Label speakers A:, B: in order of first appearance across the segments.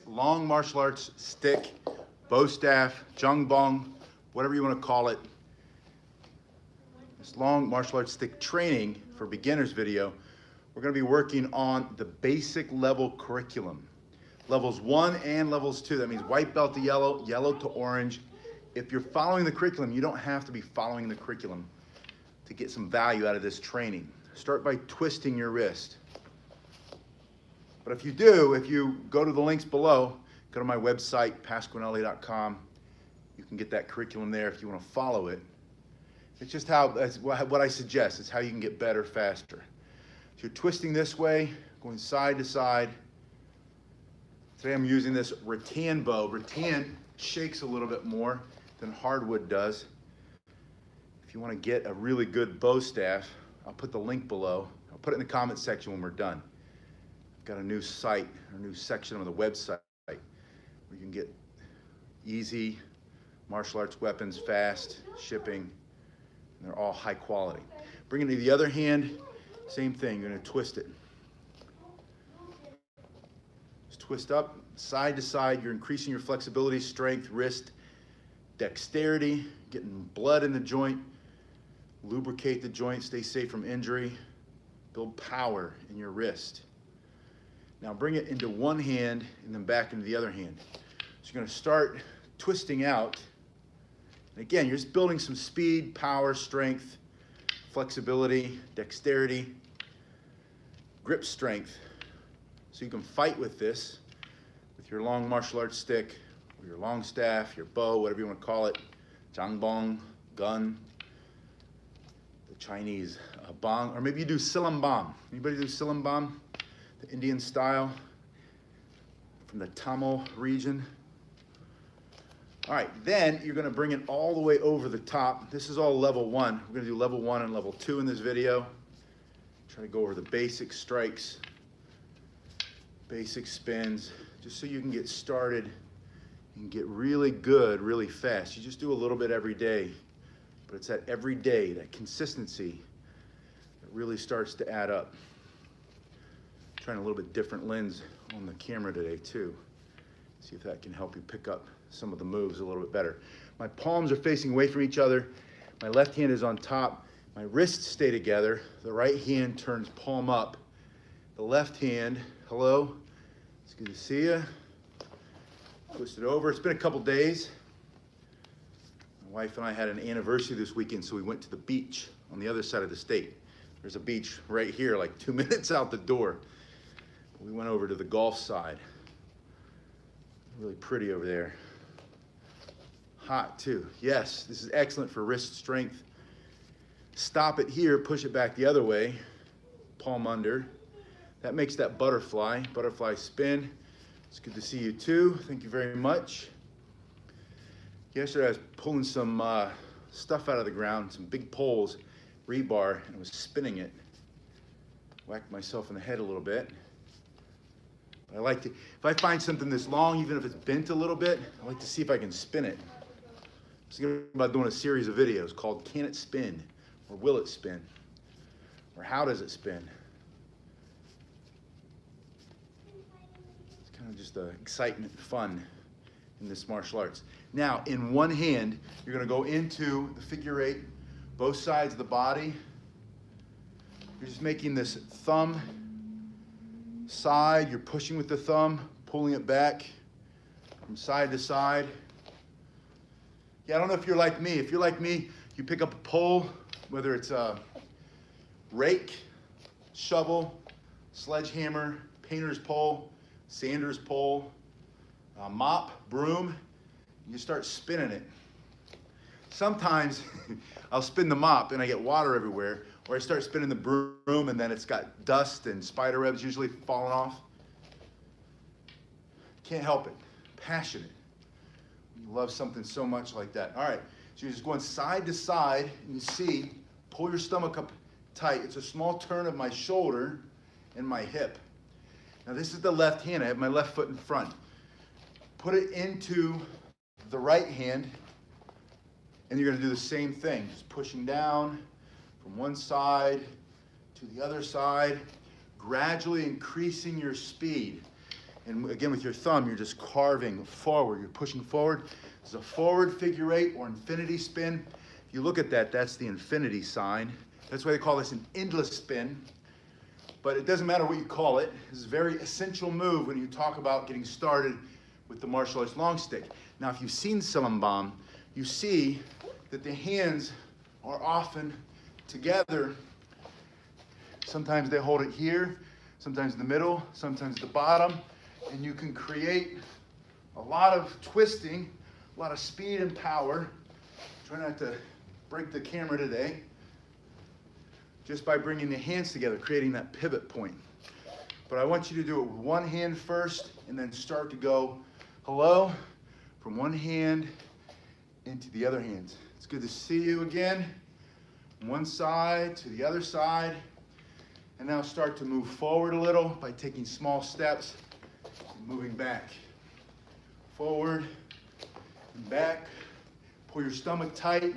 A: long martial arts stick, bow staff, jung bong, whatever you want to call it. This long martial arts stick training for beginners video, we're going to be working on the basic level curriculum. Levels 1 and levels 2. That means white belt to yellow, yellow to orange. If you're following the curriculum, you don't have to be following the curriculum to get some value out of this training. Start by twisting your wrist. But if you do, if you go to the links below, go to my website, pasquinelli.com. You can get that curriculum there if you want to follow it. It's just that's what I suggest. It's how you can get better faster. So you're twisting this way, going side to side. Today I'm using this rattan bow. Rattan shakes a little bit more than hardwood does. If you want to get a really good bow staff, I'll put the link below. I'll put it in the comment section when we're done. I've got a new site, a new section on the website where you can get easy martial arts weapons, fast shipping, and they're all high quality. Bring it to the other hand, same thing, you're going to twist it. Just twist up, side to side, you're increasing your flexibility, strength, wrist, dexterity, getting blood in the joint, lubricate the joint, stay safe from injury, build power in your wrist. Now bring it into one hand and then back into the other hand. So you're going to start twisting out. And again, you're just building some speed, power, strength, flexibility, dexterity, grip strength. So you can fight with this, with your long martial arts stick, or your long staff, your bow, whatever you want to call it, jangbong, gun, the Chinese bong, or maybe you do silambam. Anybody do silambam? The Indian style from the Tamil region. All right, then you're going to bring it all the way over the top. This is all level 1. We're going to do level 1 and level 2 in this video. Try to go over the basic strikes, basic spins, just so you can get started and get really good really fast. You just do a little bit every day, but it's that every day, that consistency that really starts to add up. Trying a little bit different lens on the camera today too. See if that can help you pick up some of the moves a little bit better. My palms are facing away from each other. My left hand is on top. My wrists stay together. The right hand turns palm up. The left hand, hello, it's good to see you. Twist it over. It's been a couple days. My wife and I had an anniversary this weekend, so we went to the beach on the other side of the state. There's a beach right here, like 2 minutes out the door. We went over to the Gulf side. Really pretty over there. Hot too. Yes, this is excellent for wrist strength. Stop it here, push it back the other way, palm under. That makes that butterfly spin. It's good to see you too. Thank you very much. Yesterday I was pulling some stuff out of the ground, some big poles, rebar, and I was spinning it. Whacked myself in the head a little bit. I like to, if I find something this long, even if it's bent a little bit, I like to see if I can spin it. I was thinking about doing a series of videos called Can It Spin? Or Will It Spin? Or How Does It Spin? It's kind of just the excitement and fun in this martial arts. Now, in one hand, you're going to go into the figure 8, both sides of the body. You're just making this thumb side, you're pushing with the thumb, pulling it back from side to side. Yeah, I don't know if you're like me. If you're like me, you pick up a pole, whether it's a rake, shovel, sledgehammer, painter's pole, sander's pole, a mop, broom, you start spinning it. Sometimes I'll spin the mop and I get water everywhere, or I start spinning the broom and then it's got dust and spider webs usually falling off. Can't help it. Passionate. You love something so much like that. All right, so you're just going side to side and you see, pull your stomach up tight. It's a small turn of my shoulder and my hip. Now this is the left hand. I have my left foot in front. Put it into the right hand and you're going to do the same thing, just pushing down from one side to the other side, gradually increasing your speed. And again, with your thumb, you're just carving forward. You're pushing forward. This is a forward figure eight or infinity spin. If you look at that, that's the infinity sign. That's why they call this an endless spin. But it doesn't matter what you call it. This is a very essential move when you talk about getting started with the martial arts long stick. Now, if you've seen Sillambam, you see that the hands are often together. Sometimes they hold it here, sometimes in the middle, sometimes at the bottom, and you can create a lot of twisting, a lot of speed and power. Try not to break the camera today. Just by bringing the hands together, creating that pivot point. But I want you to do it with one hand first and then start to go hello from one hand into the other hand. It's good to see you again. One side to the other side. And now start to move forward a little by taking small steps and moving back. Forward and back. Pull your stomach tight.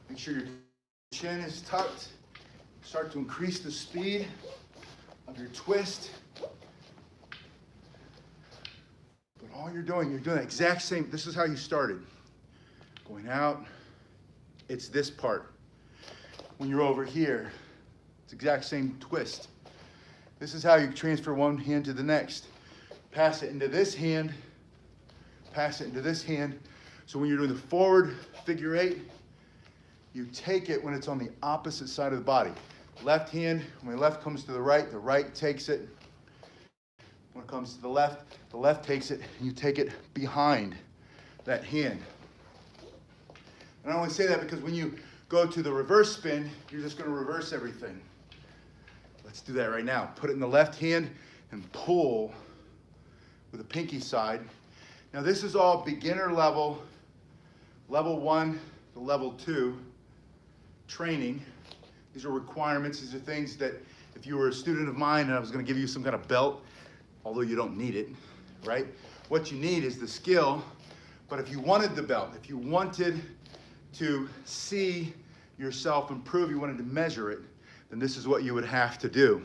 A: Make sure your chin is tucked. Start to increase the speed of your twist. But all you're doing the exact same. This is how you started. Going out, it's this part. When you're over here, it's the exact same twist. This is how you transfer one hand to the next. Pass it into this hand, pass it into this hand. So when you're doing the forward figure eight, you take it when it's on the opposite side of the body. Left hand, when the left comes to the right takes it. When it comes to the left takes it, and you take it behind that hand. And I only say that because when you go to the reverse spin, you're just going to reverse everything. Let's do that right now. Put it in the left hand and pull with the pinky side. Now this is all beginner level, level 1 to level 2 training. These are requirements. These are things that if you were a student of mine and I was going to give you some kind of belt, although you don't need it, right? What you need is the skill. But if you wanted the belt, if you wanted to see yourself improve, you wanted to measure it, then this is what you would have to do.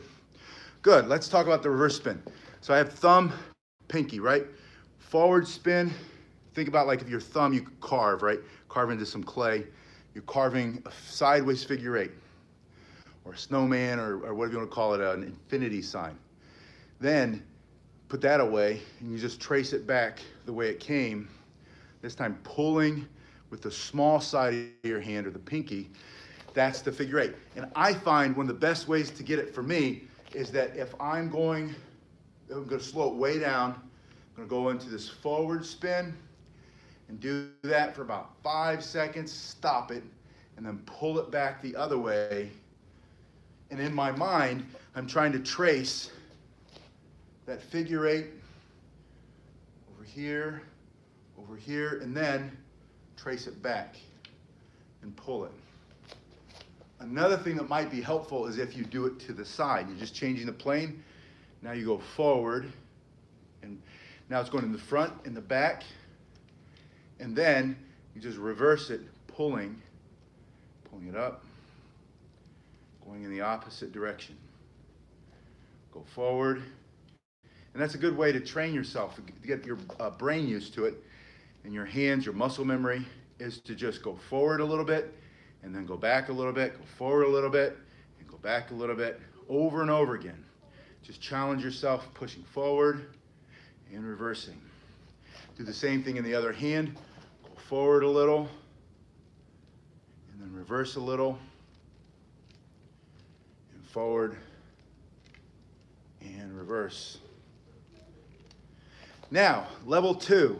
A: Good. Let's talk about the reverse spin. So I have thumb, pinky, right? Forward spin. Think about like if your thumb you could carve, right? Carve into some clay. You're carving a sideways figure eight, or a snowman, or whatever you want to call it, an infinity sign. Then put that away and you just trace it back the way it came, this time pulling with the small side of your hand or the pinky. That's the figure eight. And I find one of the best ways to get it for me is that if I'm going to slow it way down, I'm going to go into this forward spin and do that for about 5 seconds, stop it, and then pull it back the other way. And in my mind, I'm trying to trace that figure eight over here, and then trace it back and pull it. Another thing that might be helpful is if you do it to the side. You're just changing the plane. Now you go forward, and now it's going in the front and the back, and then you just reverse it, pulling it up, going in the opposite direction. Go forward. And that's a good way to train yourself, to get your brain used to it. And your hands, your muscle memory is to just go forward a little bit, and then go back a little bit, go forward a little bit, and go back a little bit, over and over again. Just challenge yourself, pushing forward and reversing. Do the same thing in the other hand. Go forward a little, and then reverse a little, and forward, and reverse. Now, level 2,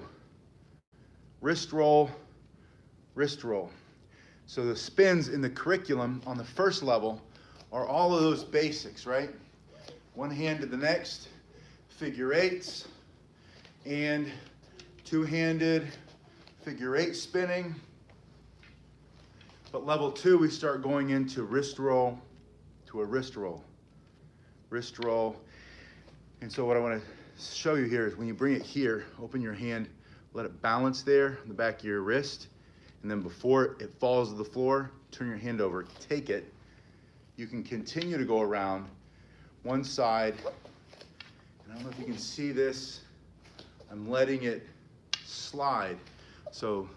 A: wrist roll, wrist roll. So the spins in the curriculum on the first level are all of those basics, right? One hand to the next, figure eights, and two-handed figure eight spinning. But level 2, we start going into wrist roll to a wrist roll. Wrist roll. And so what I want to show you here is when you bring it here, open your hand, let it balance there on the back of your wrist, and then before it falls to the floor, turn your hand over, take it. You can continue to go around one side, and I don't know if you can see this. I'm letting it slide. So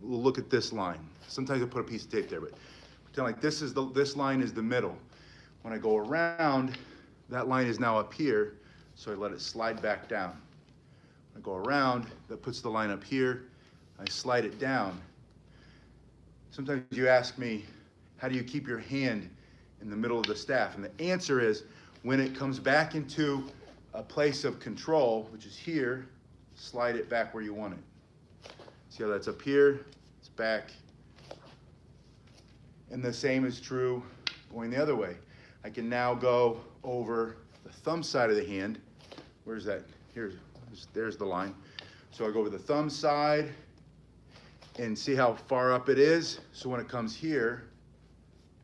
A: we'll look at this line. Sometimes I put a piece of tape there, but pretend like this line is the middle. When I go around, that line is now up here, so I let it slide back down. When I go around, that puts the line up here. I slide it down. Sometimes you ask me, how do you keep your hand in the middle of the staff? And the answer is, when it comes back into a place of control, which is here, slide it back where you want it. See how that's up here, it's back. And the same is true going the other way. I can now go over the thumb side of the hand. Where's that? There's the line. So I go over the thumb side and see how far up it is. So when it comes here,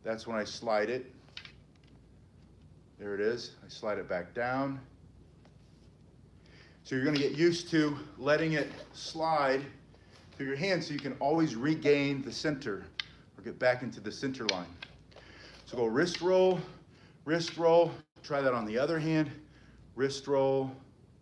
A: that's when I slide it. There it is. I slide it back down. So you're going to get used to letting it slide through your hand so you can always regain the center or get back into the center line. So go wrist roll, wrist roll. Try that on the other hand. Wrist roll.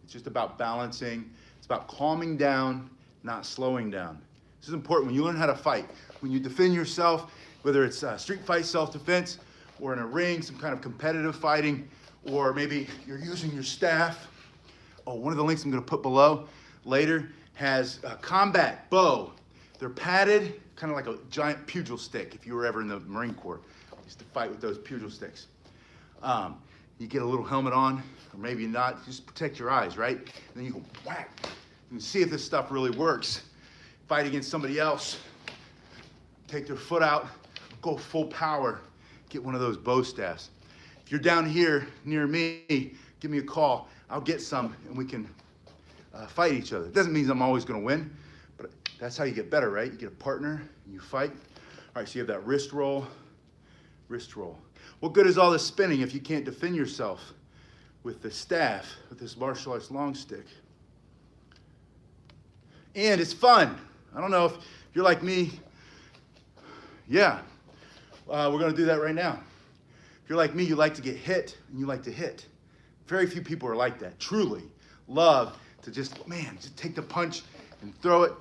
A: It's just about balancing. It's about calming down, not slowing down. This is important when you learn how to fight. When you defend yourself, whether it's street fight, self-defense, or in a ring, some kind of competitive fighting, or maybe you're using your staff. Oh, one of the links I'm going to put below later has a combat bow. They're padded, kind of like a giant pugil stick, if you were ever in the Marine Corps. I used to fight with those pugil sticks. You get a little helmet on, or maybe not, just protect your eyes, right? And then you go whack. You can see if this stuff really works. Fight against somebody else, take their foot out, go full power, get one of those bow staffs. If you're down here near me, give me a call. I'll get some and we can fight each other. It doesn't mean I'm always gonna win, but that's how you get better, right? You get a partner and you fight. All right, so you have that wrist roll, wrist roll. What good is all this spinning if you can't defend yourself with the staff, with this martial arts long stick? And it's fun. I don't know if you're like me. Yeah, we're gonna do that right now. If you're like me, you like to get hit and you like to hit. Very few people are like that, truly. Love to just take the punch and throw it.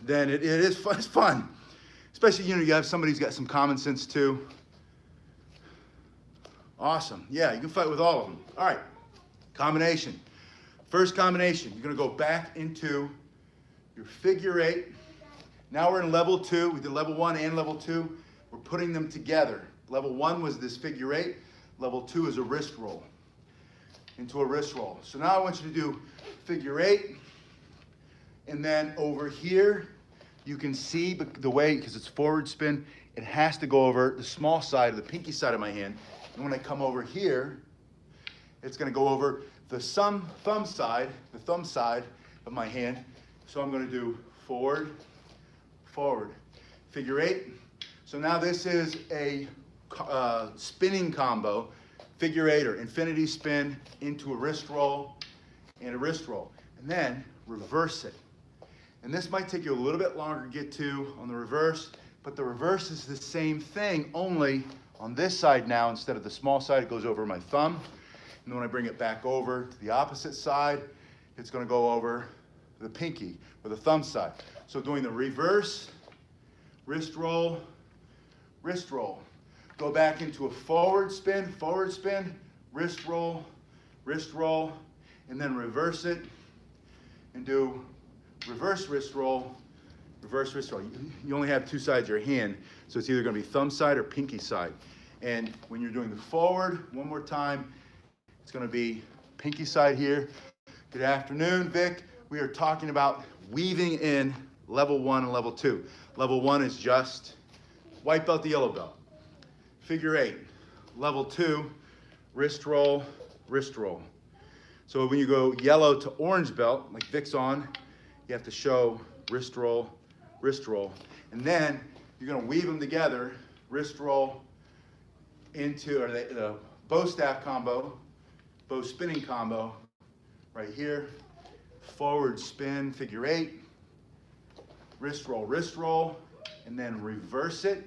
A: Then it is fun, it's fun. Especially, you have somebody who's got some common sense too. Awesome, yeah, you can fight with all of them. All right, combination. First combination, you're gonna go back into your figure eight. Now we're in level 2. We did level 1 and level 2. We're putting them together. Level 1 was this figure eight. Level 2 is a wrist roll. Into a wrist roll. So now I want you to do figure eight. And then over here, you can see the way, because it's forward spin, it has to go over the small side, the pinky side of my hand. And when I come over here, it's going to go over the thumb side of my hand. So I'm going to do forward, forward, figure eight. So now this is a spinning combo, figure eight or infinity spin into a wrist roll and a wrist roll. And then reverse it. And this might take you a little bit longer to get to on the reverse, but the reverse is the same thing, only on this side now, instead of the small side, it goes over my thumb. And then when I bring it back over to the opposite side, it's going to go over the pinky or the thumb side. So doing the reverse, wrist roll, wrist roll. Go back into a forward spin, wrist roll, and then reverse it and do reverse wrist roll, reverse wrist roll. You only have two sides of your hand, so it's either going to be thumb side or pinky side. And when you're doing the forward, one more time, it's going to be pinky side here. Good afternoon, Vic. We are talking about weaving in level 1 and level 2. Level 1 is just white belt to yellow belt. Figure eight. Level 2, wrist roll, wrist roll. So when you go yellow to orange belt, like Vic's on, you have to show wrist roll, and then you're going to weave them together, wrist roll into the bow staff combo, bow spinning combo, right here, forward spin, figure eight, wrist roll, and then reverse it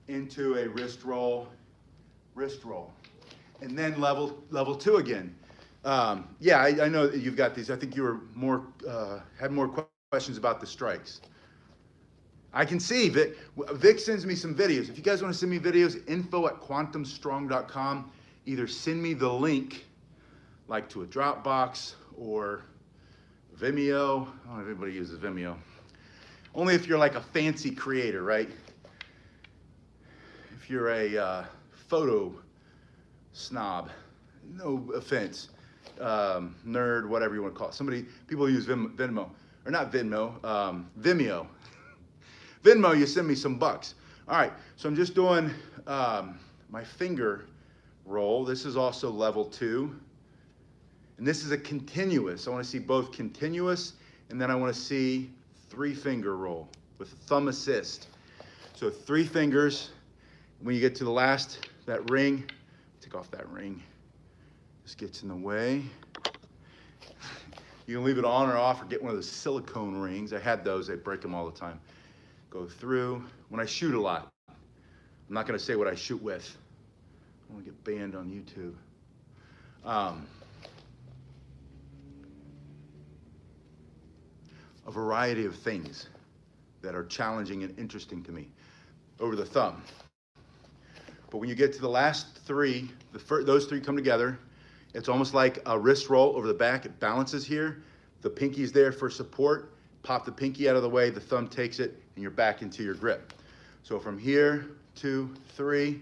A: into a wrist roll, and then level 2 again. Yeah, I know that you've got these. I think you were more, had more questions about the strikes. I can see Vic sends me some videos. If you guys want to send me videos, info@quantumstrong.com. Either send me the link, like to a Dropbox or Vimeo. I don't know if anybody uses Vimeo. Only if you're like a fancy creator, right? If you're a photo snob, no offense, nerd, whatever you want to call it. People use Venmo, or not Venmo, Vimeo. Venmo, you send me some bucks. All right, so I'm just doing my finger roll. This is also level 2. And this is a continuous. I want to see both continuous, and then I want to see 3-finger roll with thumb assist. So 3 fingers. When you get to the last, that ring, take off that ring. This gets in the way. You can leave it on or off or get one of those silicone rings. I had those, they break them all the time. Go through. When I shoot a lot, I'm not gonna say what I shoot with. I don't wanna get banned on YouTube. A variety of things that are challenging and interesting to me over the thumb. But when you get to the last 3, those 3 come together. It's almost like a wrist roll over the back. It balances here. The pinky's there for support. Pop the pinky out of the way, the thumb takes it, and you're back into your grip. So from here, 2, 3.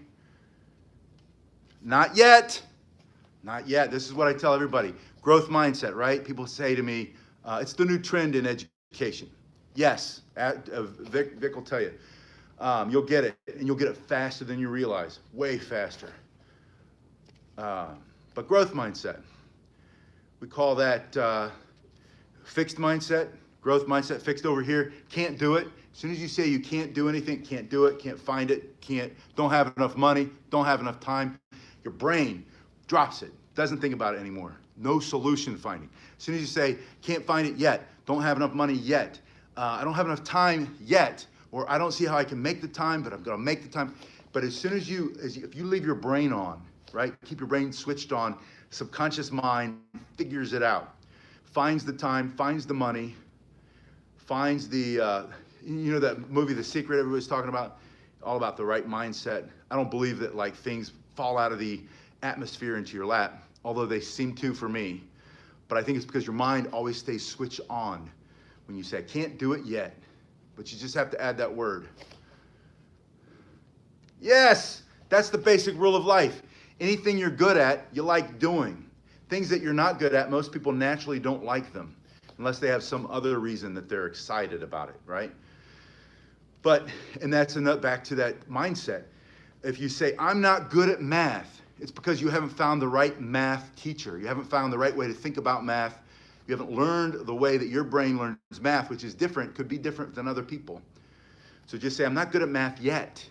A: Not yet. Not yet. This is what I tell everybody. Growth mindset, right? People say to me, it's the new trend in education. Yes, Vic will tell you. You'll get it, and you'll get it faster than you realize, way faster. But growth mindset, we call that fixed mindset, growth mindset, fixed over here, can't do it. As soon as you say you can't do anything, can't do it, can't find it, don't have enough money, don't have enough time, your brain drops it, doesn't think about it anymore. No solution finding. As soon as you say, can't find it yet, don't have enough money yet, I don't have enough time yet, or I don't see how I can make the time, but I'm gonna make the time. But as soon as if you leave your brain on, right? Keep your brain switched on, subconscious mind figures it out, finds the time, finds the money, finds the, you know that movie, The Secret, everybody's talking about, all about the right mindset. I don't believe that like things fall out of the atmosphere into your lap, although they seem to for me. But I think it's because your mind always stays switched on when you say, I can't do it yet, but you just have to add that word. Yes, that's the basic rule of life. Anything you're good at, you like doing. Things that you're not good at, most people naturally don't like them, unless they have some other reason that they're excited about it, right? But, and that's back to that mindset. If you say, I'm not good at math, it's because you haven't found the right math teacher. You haven't found the right way to think about math. You haven't learned the way that your brain learns math, which is different, could be different than other people. So just say, I'm not good at math yet.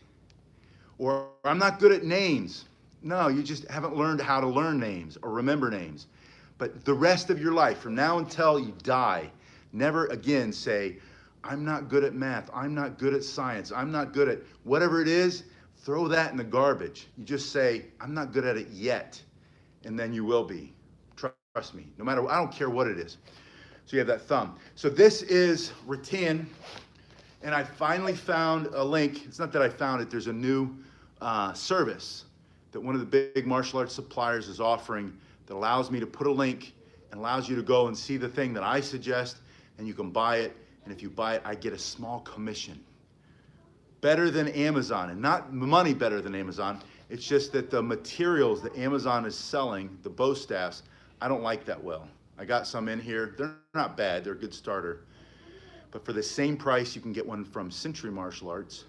A: Or I'm not good at names. No, you just haven't learned how to learn names or remember names. But the rest of your life, from now until you die, never again say, I'm not good at math, I'm not good at science, I'm not good at whatever it is, throw that in the garbage. You just say, I'm not good at it yet, and then you will be. Trust me, no matter, I don't care what it is. So you have that thumb. So this is rattan, and I finally found a link. It's not that I found it, there's a new service that one of the big martial arts suppliers is offering that allows me to put a link and allows you to go and see the thing that I suggest, and you can buy it. And if you buy it, I get a small commission. Better than Amazon, and not money better than Amazon. It's just that the materials that Amazon is selling, the bow staffs, I don't like that well. I got some in here. They're not bad. They're a good starter. But for the same price, you can get one from Century Martial Arts.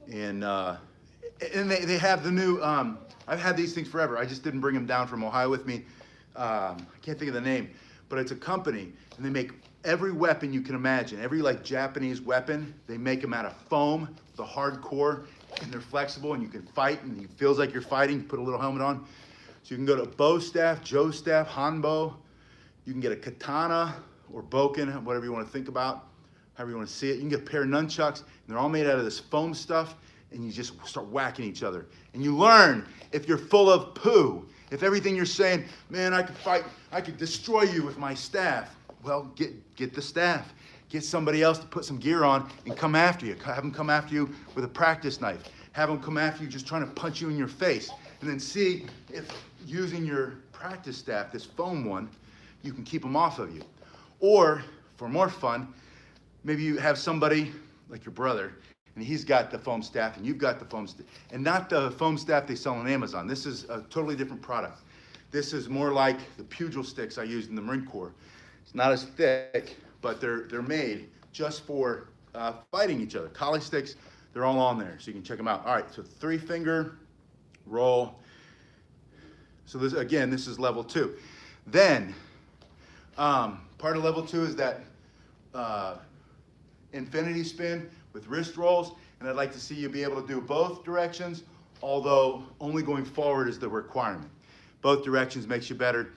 A: And they have the new, I've had these things forever. I just didn't bring them down from Ohio with me. I can't think of the name, but it's a company, and they make every weapon you can imagine. Every like Japanese weapon, they make them out of foam, the hardcore, and they're flexible, and you can fight, and it feels like you're fighting. You put a little helmet on. So you can go to bow staff, jo staff, hanbo. You can get a katana or bokken, whatever you want to think about, however you want to see it. You can get a pair of nunchucks, and they're all made out of this foam stuff, and you just start whacking each other. And you learn if you're full of poo, If everything you're saying, man, I could fight, I could destroy you with my staff. Well, get the staff. Get somebody else to put some gear on and come after you. Have them come after you with a practice knife. Have them come after you just trying to punch you in your face. And then see if using your practice staff, this foam one, you can keep them off of you. Or, for more fun, maybe you have somebody like your brother, and he's got the foam staff, and you've got the foam staff, and not the foam staff they sell on Amazon. This is a totally different product. This is more like the pugil sticks I used in the Marine Corps. It's not as thick, but they're made just for fighting each other. Collie sticks, they're all on there, so you can check them out. All right, so 3-finger roll. So this, again, this is level 2. Then, part of level 2 is that infinity spin with wrist rolls, and I'd like to see you be able to do both directions, although only going forward is the requirement. Both directions makes you better.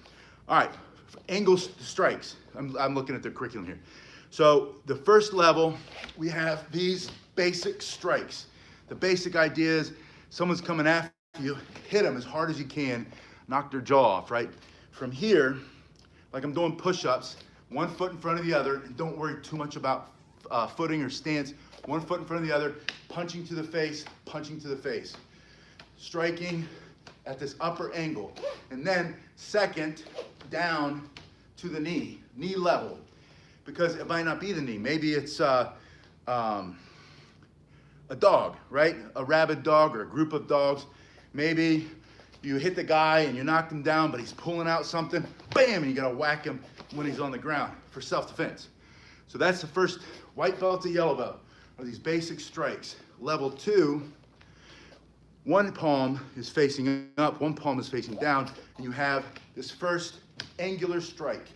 A: All right, angle strikes. I'm looking at the curriculum here. So the first level, we have these basic strikes. The basic idea is someone's coming after you, hit them as hard as you can, knock their jaw off, right? From here, like I'm doing push-ups, one foot in front of the other, and don't worry too much about footing or stance. One foot in front of the other, punching to the face, punching to the face. Striking at this upper angle. And then second, down to the knee level. Because it might not be the knee. Maybe it's a dog, right? A rabid dog or a group of dogs. Maybe you hit the guy and you knocked him down, but he's pulling out something, bam, and you gotta whack him when he's on the ground for self-defense. So that's the first white belt to yellow belt, are these basic strikes. Level 2, one palm is facing up, one palm is facing down, and you have this first angular strike.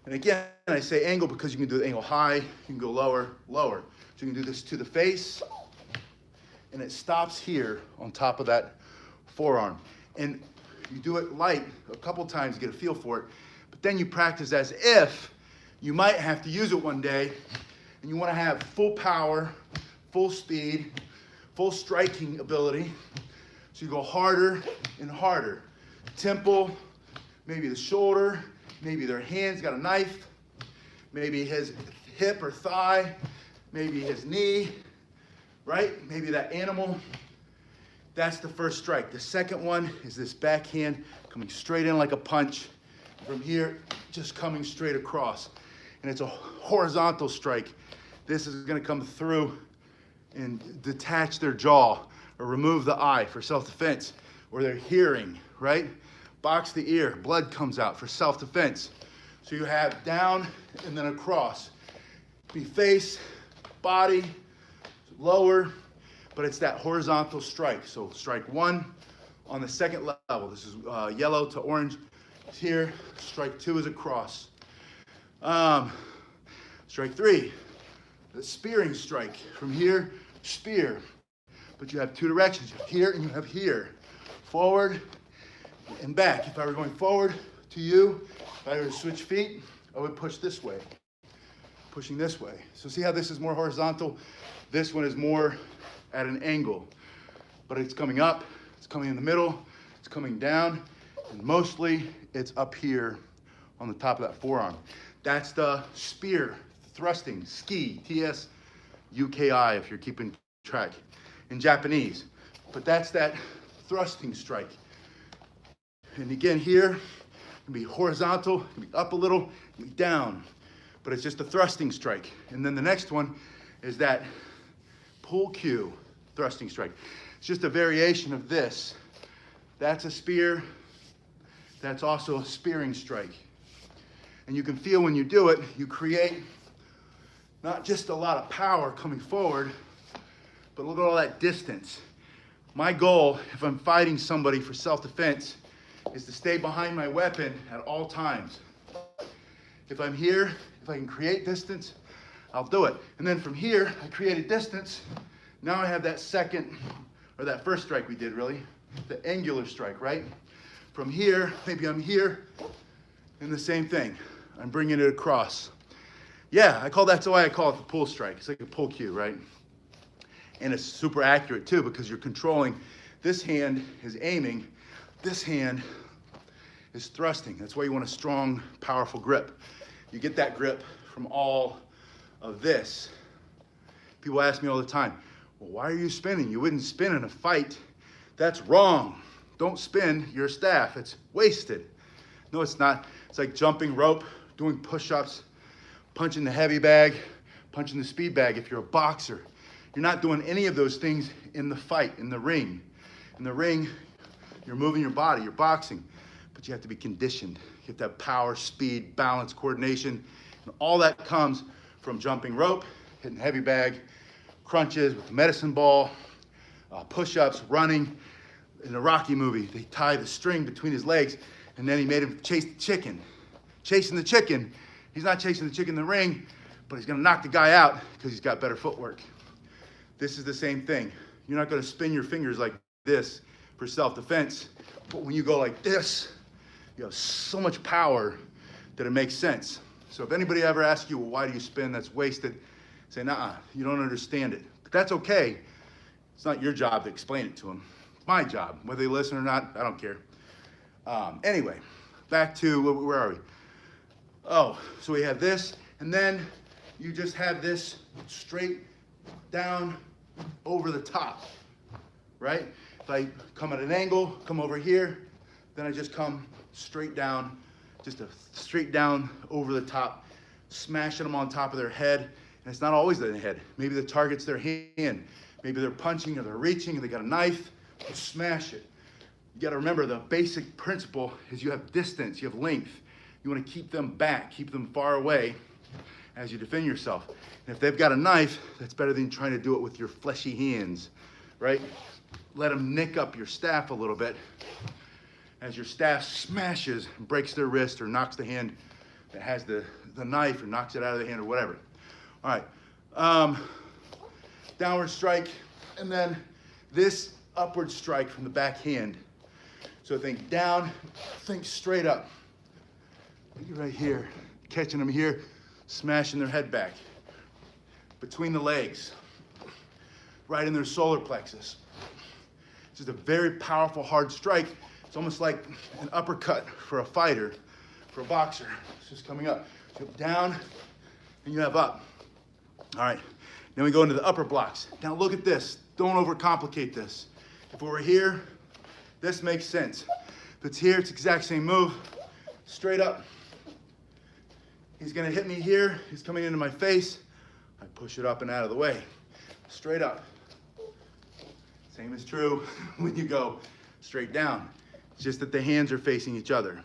A: And again, I say angle because you can do the angle high, you can go lower, lower. So you can do this to the face, and it stops here on top of that forearm. And you do it light a couple times to get a feel for it, but then you practice as if you might have to use it one day, and you want to have full power, full speed, full striking ability. So you go harder and harder. Temple, maybe the shoulder, maybe their hand's got a knife, maybe his hip or thigh, maybe his knee, right? Maybe that animal. That's the first strike. The second one is this backhand coming straight in like a punch. From here, just coming straight across. And it's a horizontal strike. This is gonna come through and detach their jaw or remove the eye for self-defense, or their hearing, right? Box the ear, blood comes out for self-defense. So you have down and then across. Be face, body, lower, but it's that horizontal strike. So strike 1 on the second level. This is yellow to orange. Here, strike 2 is across. Strike 3, the spearing strike. From here, spear. But you have 2 directions. You have here and you have here. Forward and back. If I were going forward to you, if I were to switch feet, I would push this way. Pushing this way. So see how this is more horizontal? This one is more at an angle. But it's coming up, it's coming in the middle, it's coming down, and mostly it's up here on the top of that forearm. That's the spear, thrusting, ski, T-S-U-K-I if you're keeping track in Japanese. But that's that thrusting strike. And again here, it can be horizontal, it can be up a little, it can be down. But it's just a thrusting strike. And then the next one is that pull cue thrusting strike. It's just a variation of this. That's a spear, that's also a spearing strike. And you can feel when you do it, you create not just a lot of power coming forward, but look at all that distance. My goal, if I'm fighting somebody for self-defense, is to stay behind my weapon at all times. If I'm here, if I can create distance, I'll do it. And then from here, I created distance. Now I have that second, or that first strike we did really, the angular strike, right? From here, maybe I'm here, and the same thing. I'm bringing it across. Yeah, that's why I call it the pull strike. It's like a pull cue, right? And it's super accurate too, because you're controlling, this hand is aiming, this hand is thrusting. That's why you want a strong, powerful grip. You get that grip from all of this. People ask me all the time, well, why are you spinning? You wouldn't spin in a fight. That's wrong. Don't spin your staff. It's wasted. No, it's not. It's like jumping rope, doing push-ups, punching the heavy bag, punching the speed bag. If you're a boxer, you're not doing any of those things in the fight, in the ring. In the ring, you're moving your body, you're boxing, but you have to be conditioned. You have to have power, speed, balance, coordination, and all that comes from jumping rope, hitting heavy bag, crunches with the medicine ball, push-ups, running. In a Rocky movie, they tie the string between his legs, and then he made him chase the chicken. Chasing the chicken, he's not chasing the chicken in the ring, but he's gonna knock the guy out because he's got better footwork. This is the same thing. You're not gonna spin your fingers like this for self-defense, but when you go like this, you have so much power that it makes sense. So if anybody ever asks you, well, why do you spin? That's wasted. Say, nah, you don't understand it. But that's okay. It's not your job to explain it to them. It's my job. Whether they listen or not, I don't care. Anyway, back to, where are we? Oh, so we have this, and then you just have this straight down over the top, right? If I come at an angle, come over here, then I just come straight down, just a straight down over the top, smashing them on top of their head. And it's not always their head. Maybe the target's their hand. Maybe they're punching or they're reaching and they got a knife, you smash it. You gotta remember the basic principle is you have distance, you have length. You wanna keep them back, keep them far away as you defend yourself. And if they've got a knife, that's better than trying to do it with your fleshy hands, right? Let them nick up your staff a little bit as your staff smashes and breaks their wrist or knocks the hand that has the knife or knocks it out of the hand or whatever. All right, downward strike, and then this upward strike from the back hand. So think down, think straight up. Right here, catching them here, smashing their head back. Between the legs, right in their solar plexus. It's just a very powerful, hard strike. It's almost like an uppercut for a fighter, for a boxer. It's just coming up. So down, and you have up. All right, then we go into the upper blocks. Now look at this. Don't overcomplicate this. If we were here, this makes sense. If it's here, it's the exact same move. Straight up. He's gonna hit me here. He's coming into my face. I push it up and out of the way. Straight up. Same is true when you go straight down. It's just that the hands are facing each other.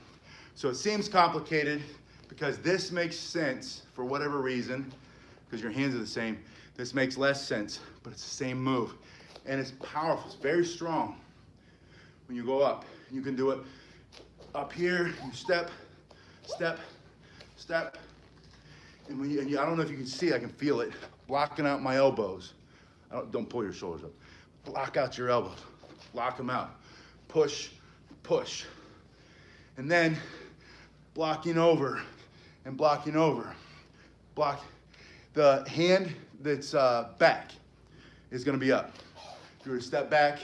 A: So it seems complicated because this makes sense for whatever reason, because your hands are the same. This makes less sense, but it's the same move. And it's powerful, it's very strong. When you go up, you can do it up here, you step, step, step. And when you, I don't know if you can see, I can feel it, blocking out my elbows. Don't pull your shoulders up. Block out your elbows, block them out. Push, push. And then blocking over and blocking over. Block. The hand that's back is gonna be up. If you were to step back,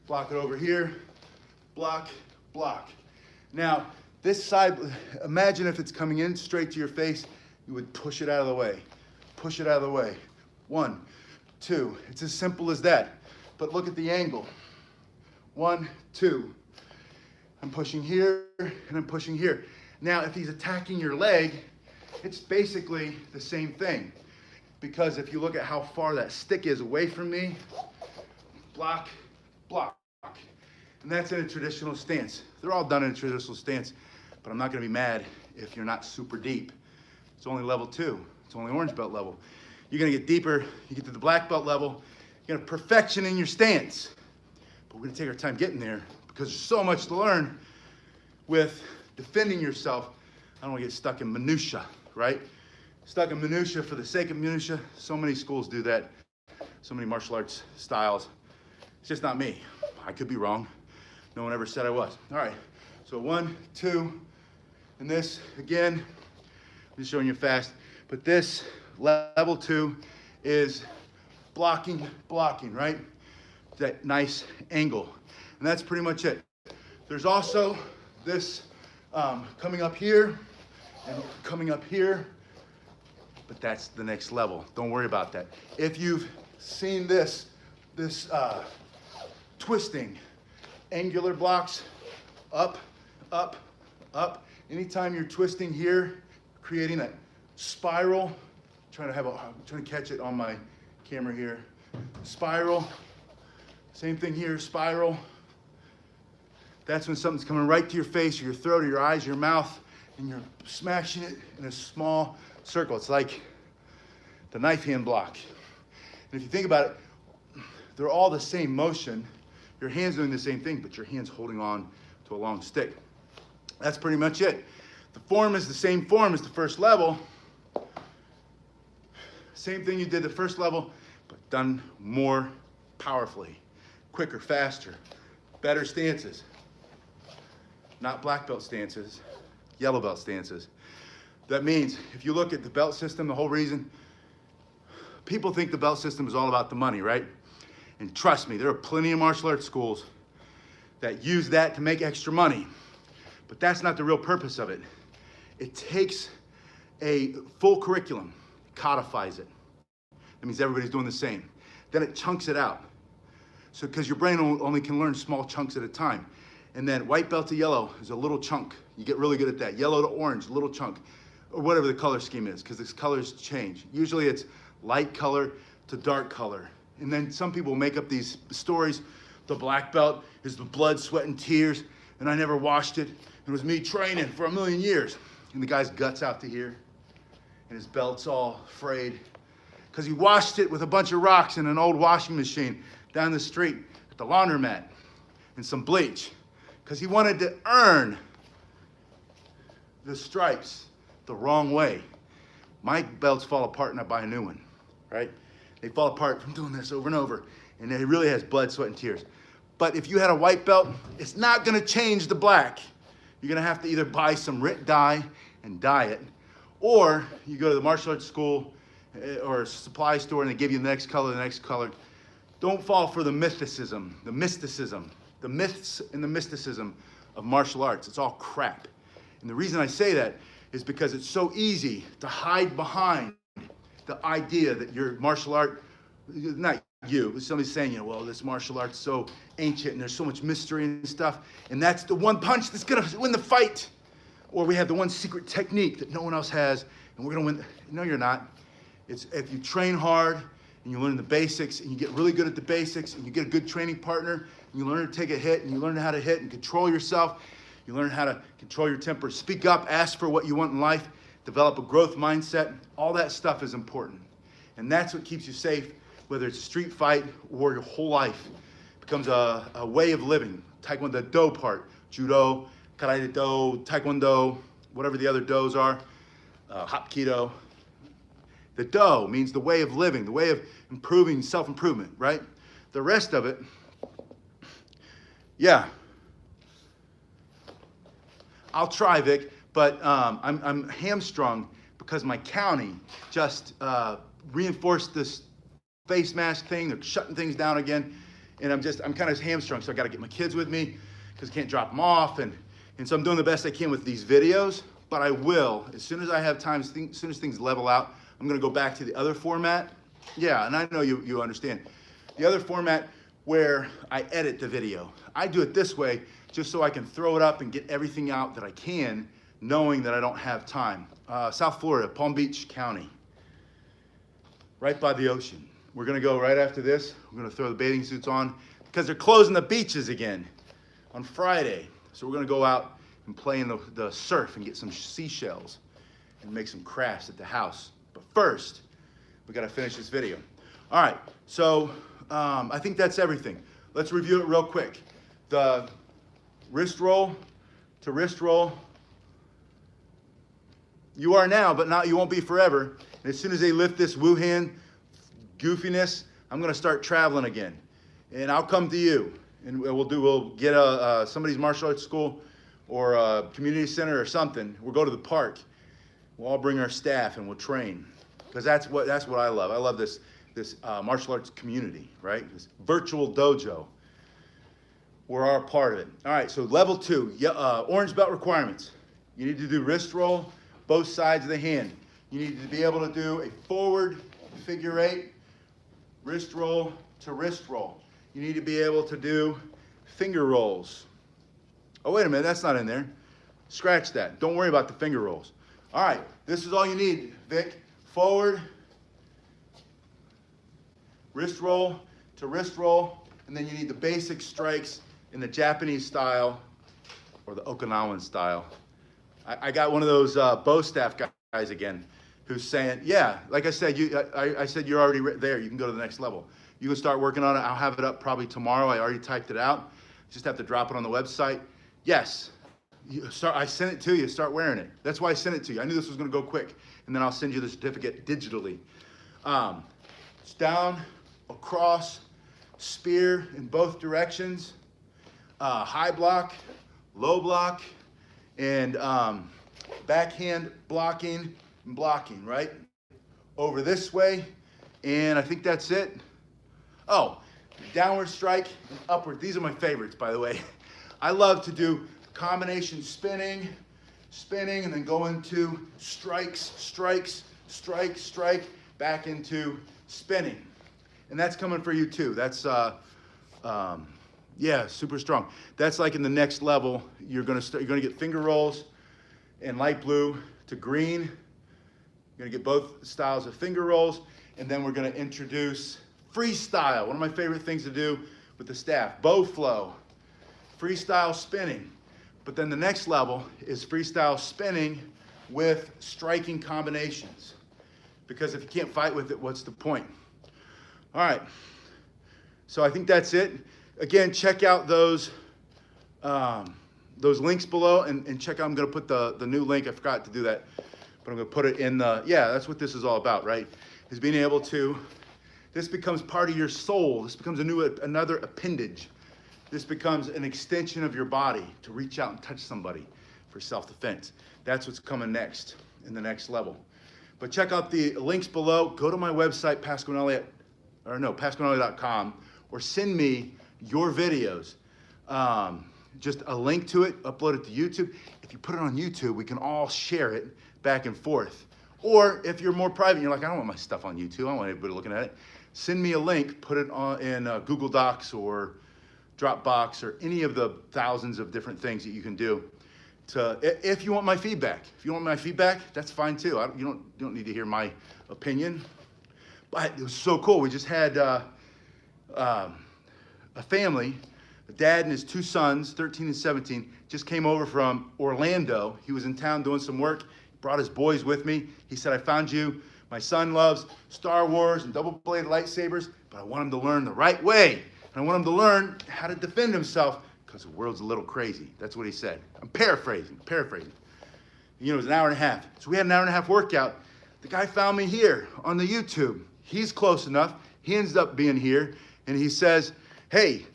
A: block it over here, block, block. Now, this side, imagine if it's coming in straight to your face, you would push it out of the way. Push it out of the way. 1, 2, it's as simple as that. But look at the angle. 1, 2. I'm pushing here and I'm pushing here. Now, if he's attacking your leg, it's basically the same thing. Because if you look at how far that stick is away from me, block, block. And that's in a traditional stance. They're all done in a traditional stance, but I'm not gonna be mad if you're not super deep. It's only level 2. It's only orange belt level. You're gonna get deeper, you get to the black belt level, you're gonna perfection in your stance. But we're gonna take our time getting there because there's so much to learn with defending yourself. I don't wanna get stuck in minutia, right? Stuck in minutia for the sake of minutia. So many schools do that. So many martial arts styles. It's just not me. I could be wrong. No one ever said I was. All right, so 1, 2, and this, again, I'm just showing you fast, but this level 2 is blocking, blocking, right? That nice angle. And that's pretty much it. There's also this coming up here and coming up here, but that's the next level. Don't worry about that. If you've seen this twisting, angular blocks, up, up, up. Anytime you're twisting here, creating a spiral, I'm trying to catch it on my camera here. Spiral, same thing here, spiral. That's when something's coming right to your face or your throat or your eyes, your mouth, and you're smashing it in a small circle. It's like the knife hand block. And if you think about it, they're all the same motion. Your hand's doing the same thing, but your hand's holding on to a long stick. That's pretty much it. The form is the same form as the first level. Same thing you did the first level, but done more powerfully, quicker, faster, better stances. Not black belt stances, yellow belt stances. That means if you look at the belt system, the whole reason people think the belt system is all about the money, right? And trust me, there are plenty of martial arts schools that use that to make extra money. But that's not the real purpose of it. It takes a full curriculum, codifies it. That means everybody's doing the same. Then it chunks it out. So, because your brain only can learn small chunks at a time. And then white belt to yellow is a little chunk. You get really good at that. Yellow to orange, little chunk. Or whatever the color scheme is, because the colors change. Usually it's light color to dark color. And then some people make up these stories. The black belt is the blood, sweat, and tears, and I never washed it. It was me training for 1,000,000 years. And the guy's guts out to here, and his belt's all frayed, because he washed it with a bunch of rocks in an old washing machine down the street at the laundromat and some bleach, because he wanted to earn the stripes the wrong way. My belts fall apart and I buy a new one, right? They fall apart from doing this over and over, and it really has blood, sweat, and tears. But if you had a white belt, it's not gonna change the black. You're gonna have to either buy some RIT dye and dye it, or you go to the martial arts school or a supply store and they give you the next color, the next color. Don't fall for the mysticism, the myths and the mysticism of martial arts. It's all crap. And the reason I say that is because it's so easy to hide behind the idea that your martial art, not you, but somebody's saying, you know, well, this martial art's so ancient and there's so much mystery and stuff, and that's the one punch that's gonna win the fight. Or we have the one secret technique that no one else has, and we're gonna win. No, you're not. It's if you train hard and you learn the basics and you get really good at the basics and you get a good training partner and you learn to take a hit and you learn how to hit and control yourself, you learn how to control your temper, speak up, ask for what you want in life, develop a growth mindset. All that stuff is important. And that's what keeps you safe, whether it's a street fight or your whole life. It becomes a way of living. Taekwondo, the do part, judo, karate do, taekwondo, whatever the other do's are, hapkido. The do means the way of living, the way of improving, self-improvement, right? The rest of it, yeah. I'll try, Vic, but I'm hamstrung because my county just reinforced this face mask thing. They're shutting things down again, and I'm kind of hamstrung, so I got to get my kids with me because I can't drop them off, and so I'm doing the best I can with these videos, but I will, as soon as I have time, as soon as things level out, I'm going to go back to the other format. Yeah, and I know you understand. The other format where I edit the video. I do it this way just so I can throw it up and get everything out that I can, knowing that I don't have time. South Florida, Palm Beach County, right by the ocean. We're gonna go right after this. We're gonna throw the bathing suits on because they're closing the beaches again on Friday. So we're gonna go out and play in the surf and get some seashells and make some crafts at the house. But first, we gotta finish this video. All right, so I think that's everything. Let's review it real quick. The wrist roll to wrist roll. You are now, but not, you won't be forever. And as soon as they lift this Wuhan goofiness, I'm gonna start traveling again. And I'll come to you. And we'll get somebody's martial arts school or a community center or something. We'll go to the park. We'll all bring our staff and we'll train. Because that's what I love. I love this martial arts community, right? This virtual dojo. were a part of it. All right, so level 2, orange belt requirements. You need to do wrist roll, both sides of the hand. You need to be able to do a forward figure 8, wrist roll to wrist roll. You need to be able to do finger rolls. Oh, wait a minute, that's not in there. Scratch that. Don't worry about the finger rolls. All right, this is all you need, Vic. Forward, wrist roll to wrist roll, and then you need the basic strikes in the Japanese style or the Okinawan style. I got one of those bow staff guys again who's saying, yeah, like I said, I said you're already there. You can go to the next level. You can start working on it. I'll have it up probably tomorrow. I already typed it out. Just have to drop it on the website. Yes, I sent it to you. Start wearing it. That's why I sent it to you. I knew this was going to go quick. And then I'll send you the certificate digitally. It's down, across, spear in both directions, high block, low block, and backhand blocking and blocking, right? Over this way, and I think that's it. Oh, downward strike and upward. These are my favorites, by the way. I love to do combination spinning, and then go into strikes, strikes, strike, strike, back into spinning. And that's coming for you too. That's, yeah, super strong. That's like in the next level. You're gonna get finger rolls in light blue to green. You're gonna get both styles of finger rolls, and then we're gonna introduce freestyle, one of my favorite things to do with the staff. Bow flow, freestyle spinning. But then the next level is freestyle spinning with striking combinations. Because if you can't fight with it, what's the point? All right, so I think that's it. Again, check out those links below, and check out, I'm gonna put the new link, I forgot to do that, but I'm gonna put it in the, yeah, that's what this is all about, right? Is being able to, this becomes part of your soul. This becomes another appendage. This becomes an extension of your body to reach out and touch somebody for self-defense. That's what's coming next in the next level. But check out the links below. Go to my website, pasquinelli.com, or send me your videos. Just a link to it, upload it to YouTube. If you put it on YouTube, we can all share it back and forth. Or if you're more private, you're like, I don't want my stuff on YouTube. I don't want anybody looking at it. Send me a link, put it on in Google Docs or Dropbox or any of the thousands of different things that you can do. If you want my feedback. If you want my feedback, that's fine too. You don't need to hear my opinion. But it was so cool. We just had a family, a dad and his 2 sons, 13 and 17, just came over from Orlando. He was in town doing some work, brought his boys with me. He said, I found you. My son loves Star Wars and double-bladed lightsabers, but I want him to learn the right way. And I want him to learn how to defend himself because the world's a little crazy. That's what he said. I'm paraphrasing. You know, it was an hour and a half. So we had an hour and a half workout. The guy found me here on the YouTube. He's close enough. He ends up being here, and he says, hey,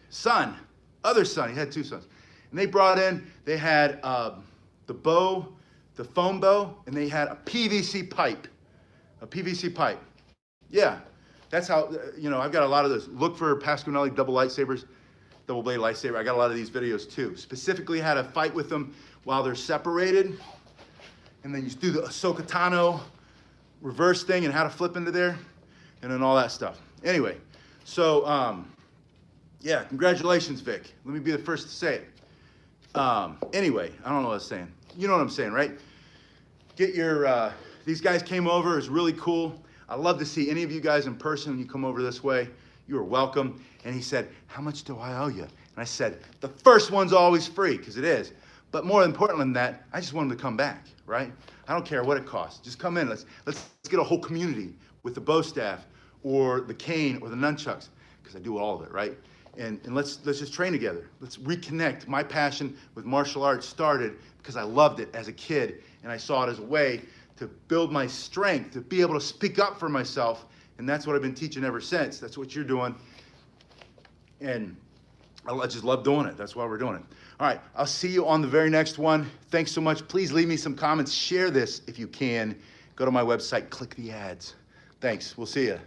A: son, other son, he had 2 sons. And they brought in, they had the bow, the foam bow, and they had a PVC pipe. Yeah, that's how, you know, I've got a lot of those. Look for Pasquinelli double blade lightsaber. I got a lot of these videos too. Specifically how to fight with them while they're separated. And then you do the Ahsoka Tano reverse thing and how to flip into there. And then all that stuff. Anyway, so, yeah, congratulations, Vic. Let me be the first to say it. Anyway, I don't know what I was saying. You know what I'm saying, right? Get your, these guys came over. It was really cool. I love to see any of you guys in person when you come over this way. You are welcome. And he said, how much do I owe you? And I said, the first one's always free, because it is. But more important than that, I just want them to come back, right? I don't care what it costs. Just come in. Let's get a whole community with the bow staff or the cane or the nunchucks, because I do all of it, right? And let's just train together. Let's reconnect. My passion with martial arts started because I loved it as a kid, and I saw it as a way to build my strength, to be able to speak up for myself, and that's what I've been teaching ever since. That's what you're doing, and I just love doing it. That's why we're doing it. All right, I'll see you on the very next one. Thanks so much. Please leave me some comments. Share this if you can. Go to my website, click the ads. Thanks. We'll see you.